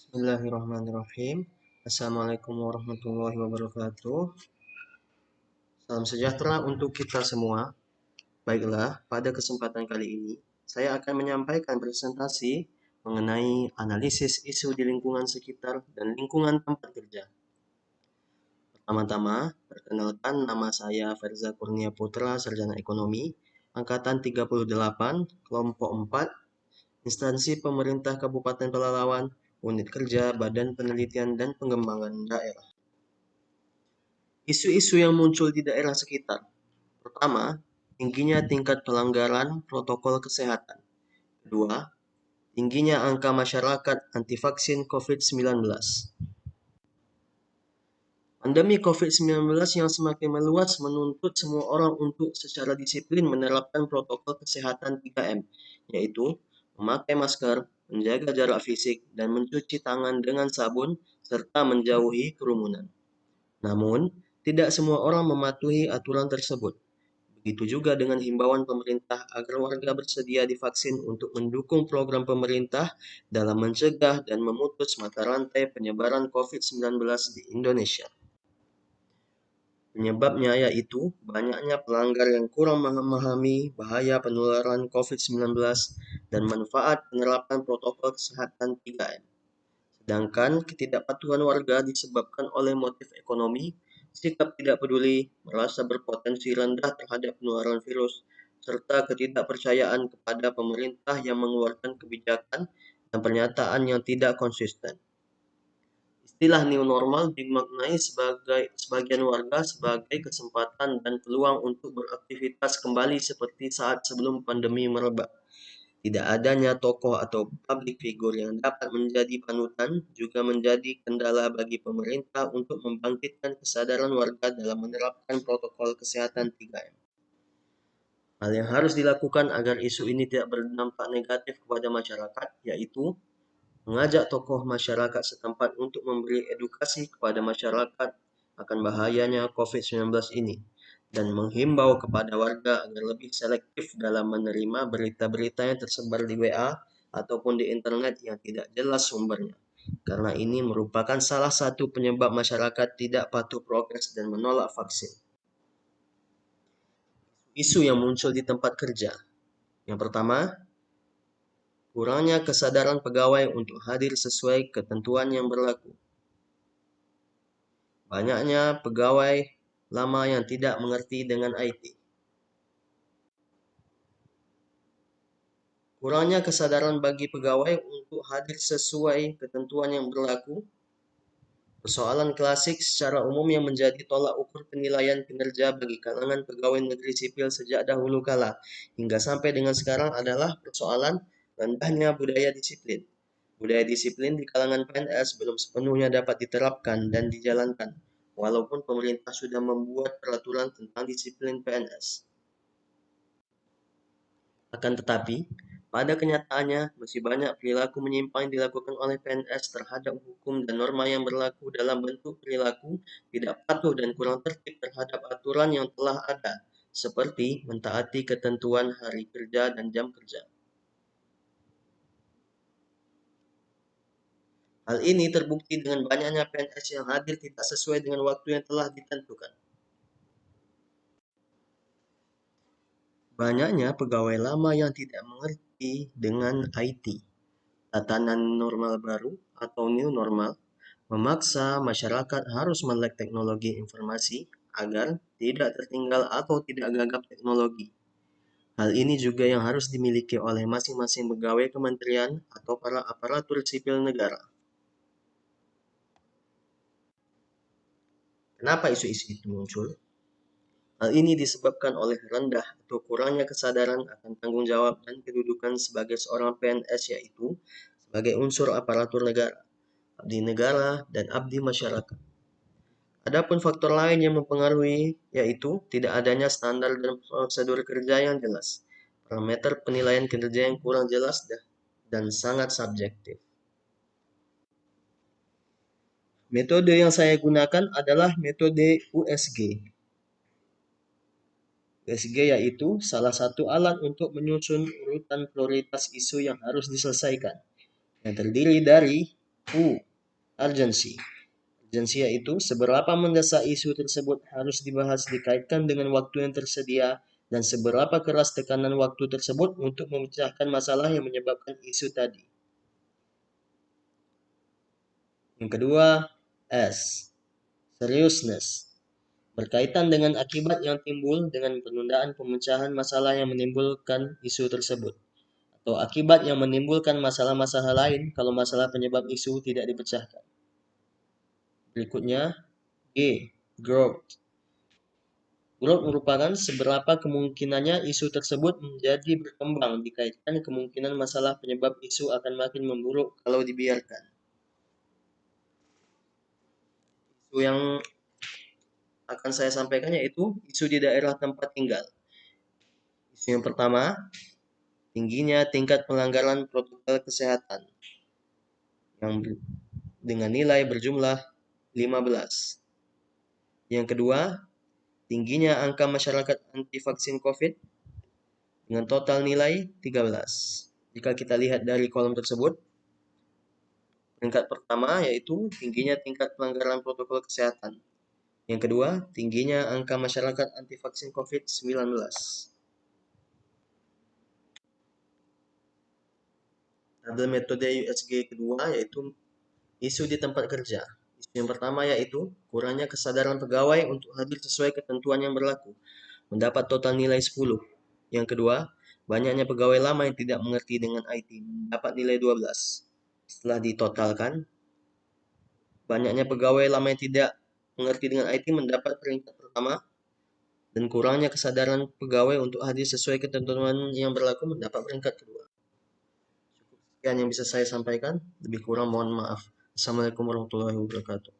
Bismillahirrahmanirrahim. Assalamualaikum warahmatullahi wabarakatuh. Salam sejahtera untuk kita semua. Baiklah, pada kesempatan kali ini, saya akan menyampaikan presentasi mengenai analisis isu di lingkungan sekitar dan lingkungan tempat kerja. Pertama-tama, perkenalkan nama saya Ferza Kurnia Putra, Sarjana Ekonomi, Angkatan 38, Kelompok 4, Instansi Pemerintah Kabupaten Pelalawan, Unit Kerja Badan Penelitian dan Pengembangan Daerah. Isu-isu yang muncul di daerah sekitar. Pertama, tingginya tingkat pelanggaran protokol kesehatan. Kedua, tingginya angka masyarakat anti-vaksin COVID-19. Pandemi COVID-19 yang semakin meluas menuntut semua orang untuk secara disiplin menerapkan protokol kesehatan 3M, yaitu memakai masker, menjaga jarak fisik, dan mencuci tangan dengan sabun, serta menjauhi kerumunan. Namun, tidak semua orang mematuhi aturan tersebut. Begitu juga dengan himbauan pemerintah agar warga bersedia divaksin untuk mendukung program pemerintah dalam mencegah dan memutus mata rantai penyebaran COVID-19 di Indonesia. Penyebabnya yaitu banyaknya pelanggar yang kurang memahami bahaya penularan COVID-19 dan manfaat penerapan protokol kesehatan 3M. Sedangkan ketidakpatuhan warga disebabkan oleh motif ekonomi, sikap tidak peduli, merasa berpotensi rendah terhadap penularan virus, serta ketidakpercayaan kepada pemerintah yang mengeluarkan kebijakan dan pernyataan yang tidak konsisten. Istilah new normal dimaknai sebagian warga sebagai kesempatan dan peluang untuk beraktivitas kembali seperti saat sebelum pandemi merebak. Tidak adanya tokoh atau public figure yang dapat menjadi panutan juga menjadi kendala bagi pemerintah untuk membangkitkan kesadaran warga dalam menerapkan protokol kesehatan 3M. Hal yang harus dilakukan agar isu ini tidak berdampak negatif kepada masyarakat, yaitu mengajak tokoh masyarakat setempat untuk memberi edukasi kepada masyarakat akan bahayanya COVID-19 ini dan menghimbau kepada warga agar lebih selektif dalam menerima berita-berita yang tersebar di WA ataupun di internet yang tidak jelas sumbernya. Karena ini merupakan salah satu penyebab masyarakat tidak patuh prokes dan menolak vaksin. Isu yang muncul di tempat kerja. Yang pertama, kurangnya kesadaran pegawai untuk hadir sesuai ketentuan yang berlaku. Banyaknya pegawai lama yang tidak mengerti dengan IT. Kurangnya kesadaran bagi pegawai untuk hadir sesuai ketentuan yang berlaku. Persoalan klasik secara umum yang menjadi tolak ukur penilaian kinerja bagi kalangan pegawai negeri sipil sejak dahulu kala hingga sampai dengan sekarang adalah persoalan rendahnya budaya disiplin. Budaya disiplin di kalangan PNS belum sepenuhnya dapat diterapkan dan dijalankan, walaupun pemerintah sudah membuat peraturan tentang disiplin PNS. Akan tetapi, pada kenyataannya masih banyak perilaku menyimpang yang dilakukan oleh PNS terhadap hukum dan norma yang berlaku dalam bentuk perilaku tidak patuh dan kurang tertib terhadap aturan yang telah ada, seperti mentaati ketentuan hari kerja dan jam kerja. Hal ini terbukti dengan banyaknya PNS yang hadir tidak sesuai dengan waktu yang telah ditentukan. Banyaknya pegawai lama yang tidak mengerti dengan IT, tatanan normal baru atau new normal, memaksa masyarakat harus melek teknologi informasi agar tidak tertinggal atau tidak gagap teknologi. Hal ini juga yang harus dimiliki oleh masing-masing pegawai kementerian atau para aparatur sipil negara. Kenapa isu-isu itu muncul? Hal ini disebabkan oleh rendah atau kurangnya kesadaran akan tanggung jawab dan kedudukan sebagai seorang PNS, yaitu sebagai unsur aparatur negara, abdi negara, dan abdi masyarakat. Adapun faktor lain yang mempengaruhi yaitu tidak adanya standar dan prosedur kerja yang jelas, parameter penilaian kinerja yang kurang jelas dan sangat subjektif. Metode yang saya gunakan adalah metode USG. USG yaitu salah satu alat untuk menyusun urutan prioritas isu yang harus diselesaikan, yang terdiri dari U. Urgency. Urgensi yaitu seberapa mendesak isu tersebut harus dibahas dikaitkan dengan waktu yang tersedia dan seberapa keras tekanan waktu tersebut untuk memecahkan masalah yang menyebabkan isu tadi. Yang kedua, S. Seriousness. Berkaitan dengan akibat yang timbul dengan penundaan pemecahan masalah yang menimbulkan isu tersebut, atau akibat yang menimbulkan masalah-masalah lain kalau masalah penyebab isu tidak dipecahkan. Berikutnya, G. Growth. Growth merupakan seberapa kemungkinannya isu tersebut menjadi berkembang dikaitkan kemungkinan masalah penyebab isu akan makin memburuk kalau dibiarkan. Isu yang akan saya sampaikan yaitu isu di daerah tempat tinggal. Isu yang pertama, tingginya tingkat pelanggaran protokol kesehatan yang dengan nilai berjumlah 15. Yang kedua, tingginya angka masyarakat anti vaksin COVID dengan total nilai 13. Jika kita lihat dari kolom tersebut, peringkat pertama yaitu tingginya tingkat pelanggaran protokol kesehatan. Yang kedua, tingginya angka masyarakat anti vaksin COVID-19. Tabel metode USG kedua yaitu isu di tempat kerja. Isu yang pertama yaitu kurangnya kesadaran pegawai untuk hadir sesuai ketentuan yang berlaku, mendapat total nilai 10. Yang kedua, banyaknya pegawai lama yang tidak mengerti dengan IT, mendapat nilai 12. Setelah ditotalkan, banyaknya pegawai lama yang tidak mengerti dengan IT mendapat peringkat pertama, dan kurangnya kesadaran pegawai untuk hadir sesuai ketentuan yang berlaku mendapat peringkat kedua. Cukup sekian yang bisa saya sampaikan, lebih kurang mohon maaf. Assalamualaikum warahmatullahi wabarakatuh.